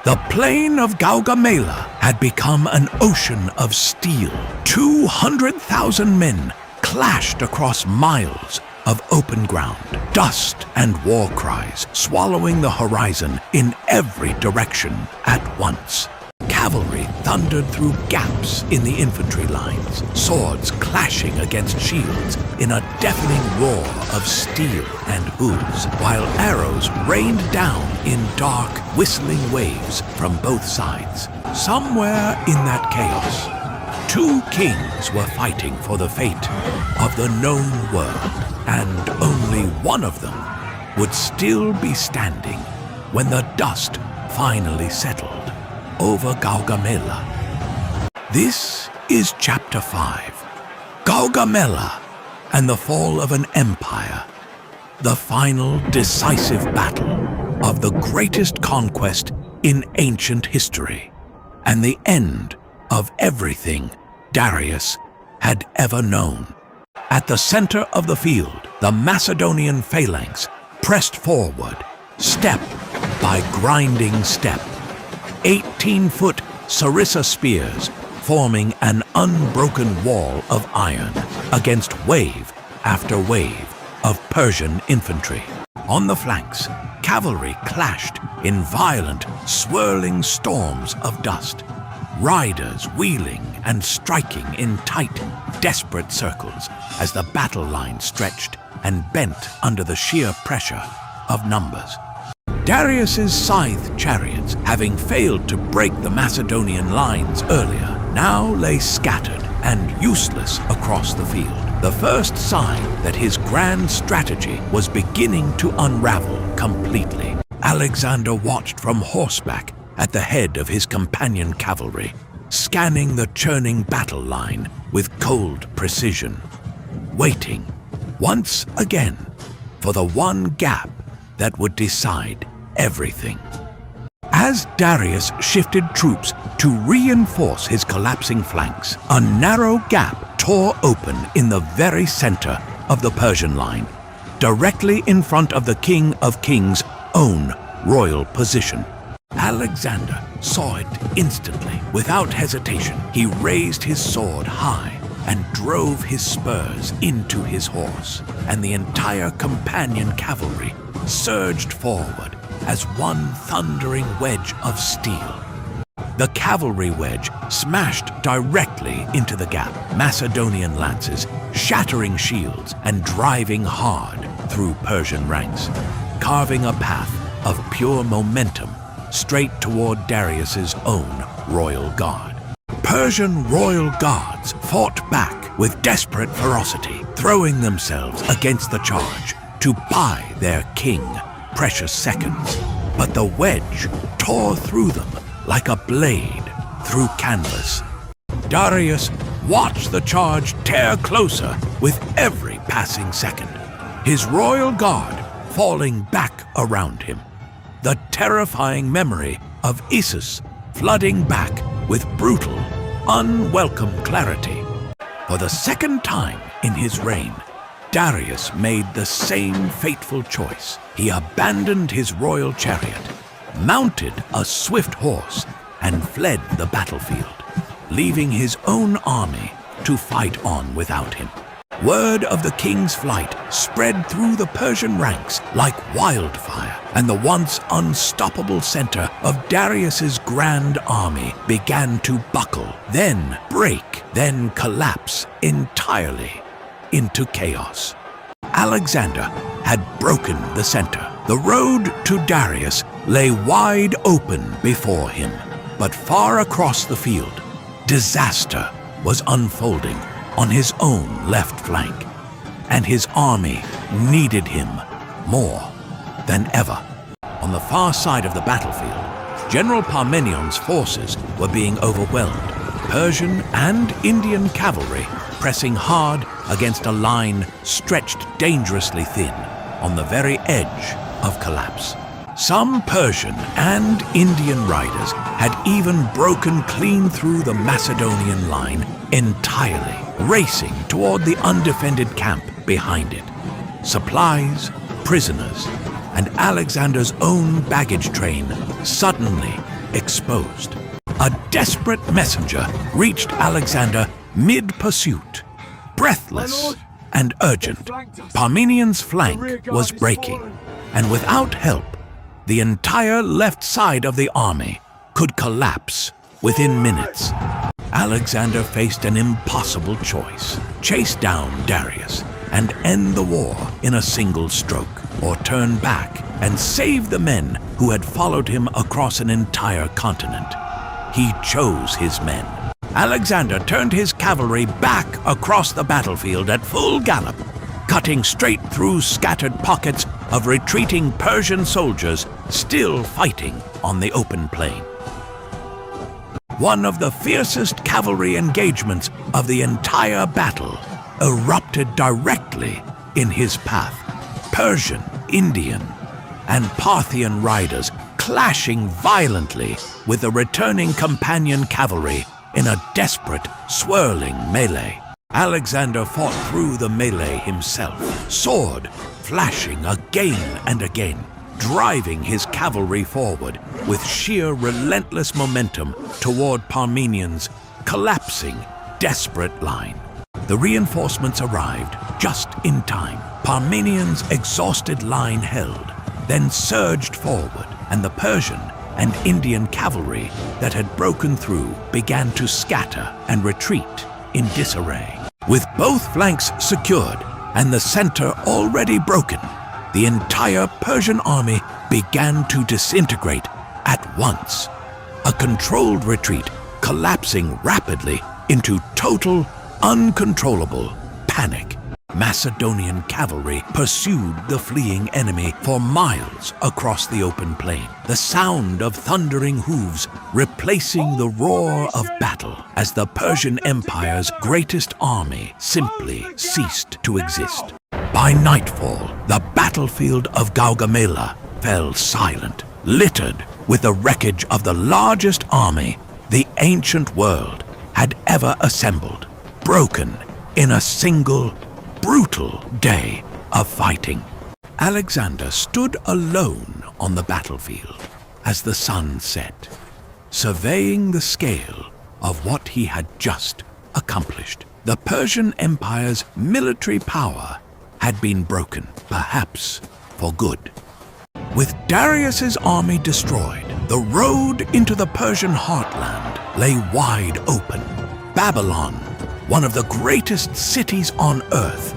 The plain of Gaugamela had become an ocean of steel. 200,000 men clashed across miles of open ground, dust and war cries swallowing the horizon in every direction at once. Cavalry thundered through gaps in the infantry lines, swords clashing against shields in a deafening roar of steel and hooves, while arrows rained down in dark, whistling waves from both sides. Somewhere in that chaos, two kings were fighting for the fate of the known world, and only one of them would still be standing when the dust finally settled over Gaugamela. This is Chapter 5, Gaugamela and the Fall of an Empire, the final decisive battle of the greatest conquest in ancient history, and the end of everything Darius had ever known. At the center of the field, the Macedonian phalanx pressed forward, step by grinding step. 18-foot sarissa spears forming an unbroken wall of iron against wave after wave of Persian infantry. On the flanks, cavalry clashed in violent, swirling storms of dust, riders wheeling and striking in tight, desperate circles as the battle line stretched and bent under the sheer pressure of numbers. Darius's scythe chariots, having failed to break the Macedonian lines earlier, now lay scattered and useless across the field. The first sign that his grand strategy was beginning to unravel completely. Alexander watched from horseback at the head of his companion cavalry, scanning the churning battle line with cold precision, waiting once again for the one gap that would decide everything. As Darius shifted troops to reinforce his collapsing flanks, a narrow gap tore open in the very center of the Persian line, directly in front of the King of Kings' own royal position. Alexander saw it instantly. Without hesitation, he raised his sword high and drove his spurs into his horse, and the entire companion cavalry surged forward as one thundering wedge of steel. The cavalry wedge smashed directly into the gap, Macedonian lances shattering shields and driving hard through Persian ranks, carving a path of pure momentum straight toward Darius's own royal guard. Persian royal guards fought back with desperate ferocity, throwing themselves against the charge to buy their king precious seconds. But the wedge tore through them like a blade through canvas. Darius watched the charge tear closer with every passing second, his royal guard falling back around him, the terrifying memory of Issus flooding back with brutal, unwelcome clarity. For the second time in his reign, Darius made the same fateful choice. He abandoned his royal chariot, mounted a swift horse, and fled the battlefield, leaving his own army to fight on without him. Word of the king's flight spread through the Persian ranks like wildfire, and the once unstoppable center of Darius's grand army began to buckle, then break, then collapse entirely into chaos. Alexander had broken the center. The road to Darius lay wide open before him, but far across the field, disaster was unfolding on his own left flank, and his army needed him more than ever. On the far side of the battlefield, General Parmenion's forces were being overwhelmed, Persian and Indian cavalry pressing hard against a line stretched dangerously thin on the very edge of collapse. Some Persian and Indian riders had even broken clean through the Macedonian line entirely, racing toward the undefended camp behind it. Supplies, prisoners, and Alexander's own baggage train suddenly exposed. A desperate messenger reached Alexander mid-pursuit. Breathless and urgent, Parmenian's flank was breaking, and without help, the entire left side of the army could collapse within minutes. Alexander faced an impossible choice: chase down Darius and end the war in a single stroke, or turn back and save the men who had followed him across an entire continent. He chose his men. Alexander turned his cavalry back across the battlefield at full gallop, cutting straight through scattered pockets of retreating Persian soldiers still fighting on the open plain. One of the fiercest cavalry engagements of the entire battle erupted directly in his path. Persian, Indian, and Parthian riders clashing violently with the returning companion cavalry in a desperate, swirling melee. Alexander fought through the melee himself, sword flashing again and again, driving his cavalry forward with sheer relentless momentum toward Parmenian's collapsing, desperate line. The reinforcements arrived just in time. Parmenian's exhausted line held, then surged forward, and the Persian and Indian cavalry that had broken through began to scatter and retreat in disarray. With both flanks secured and the center already broken, the entire Persian army began to disintegrate at once. A controlled retreat collapsing rapidly into total, uncontrollable panic. Macedonian cavalry pursued the fleeing enemy for miles across the open plain, the sound of thundering hooves replacing the roar of battle as the Persian Empire's greatest army simply ceased to exist. By nightfall, the battlefield of Gaugamela fell silent, littered with the wreckage of the largest army the ancient world had ever assembled, broken in a single brutal day of fighting. Alexander stood alone on the battlefield as the sun set, surveying the scale of what he had just accomplished. The Persian Empire's military power had been broken, perhaps for good. With Darius's army destroyed, the road into the Persian heartland lay wide open. Babylon, one of the greatest cities on earth,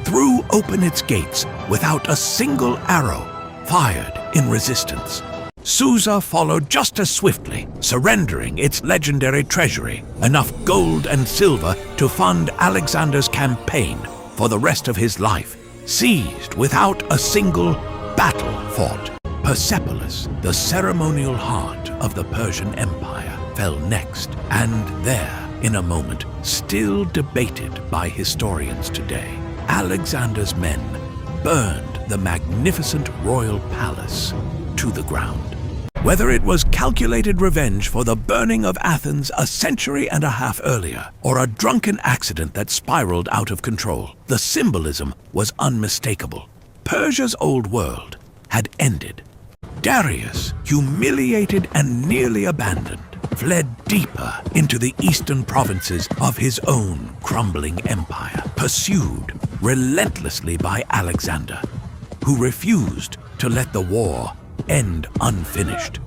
threw open its gates without a single arrow fired in resistance. Susa followed just as swiftly, surrendering its legendary treasury, enough gold and silver to fund Alexander's campaign for the rest of his life, seized without a single battle fought. Persepolis, the ceremonial heart of the Persian Empire, fell next, and there, in a moment, still debated by historians today, Alexander's men burned the magnificent royal palace to the ground. Whether it was calculated revenge for the burning of Athens a century and a half earlier, or a drunken accident that spiraled out of control, the symbolism was unmistakable. Persia's old world had ended. Darius, humiliated and nearly abandoned, fled deeper into the eastern provinces of his own crumbling empire, pursued relentlessly by Alexander, who refused to let the war end unfinished.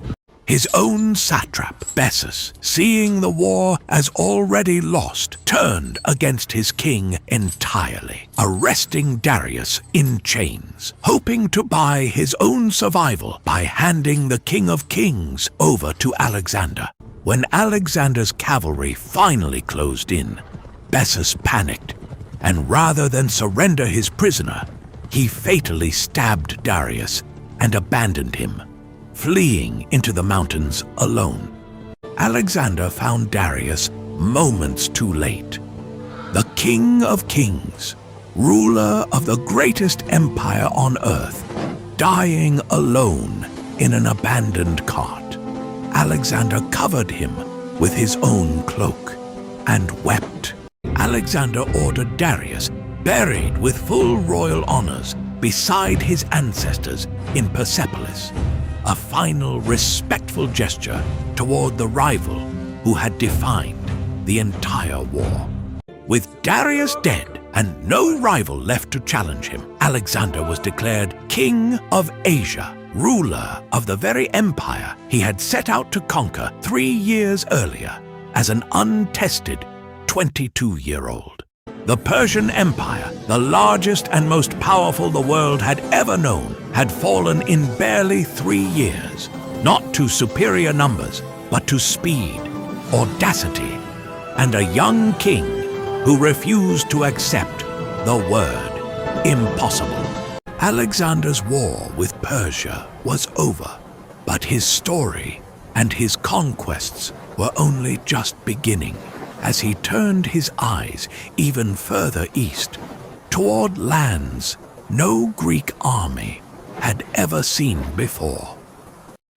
His own satrap, Bessus, seeing the war as already lost, turned against his king entirely, arresting Darius in chains, hoping to buy his own survival by handing the King of Kings over to Alexander. When Alexander's cavalry finally closed in, Bessus panicked, and rather than surrender his prisoner, he fatally stabbed Darius and abandoned him, fleeing into the mountains alone. Alexander found Darius moments too late. The King of Kings, ruler of the greatest empire on earth, dying alone in an abandoned cart. Alexander covered him with his own cloak and wept. Alexander ordered Darius buried with full royal honors beside his ancestors in Persepolis, a final respectful gesture toward the rival who had defined the entire war. With Darius dead and no rival left to challenge him, Alexander was declared King of Asia, ruler of the very empire he had set out to conquer 3 years earlier as an untested 22-year-old. The Persian Empire, the largest and most powerful the world had ever known, had fallen in barely 3 years, not to superior numbers, but to speed, audacity, and a young king who refused to accept the word impossible. Alexander's war with Persia was over, but his story and his conquests were only just beginning as he turned his eyes even further east, toward lands no Greek army had ever seen before.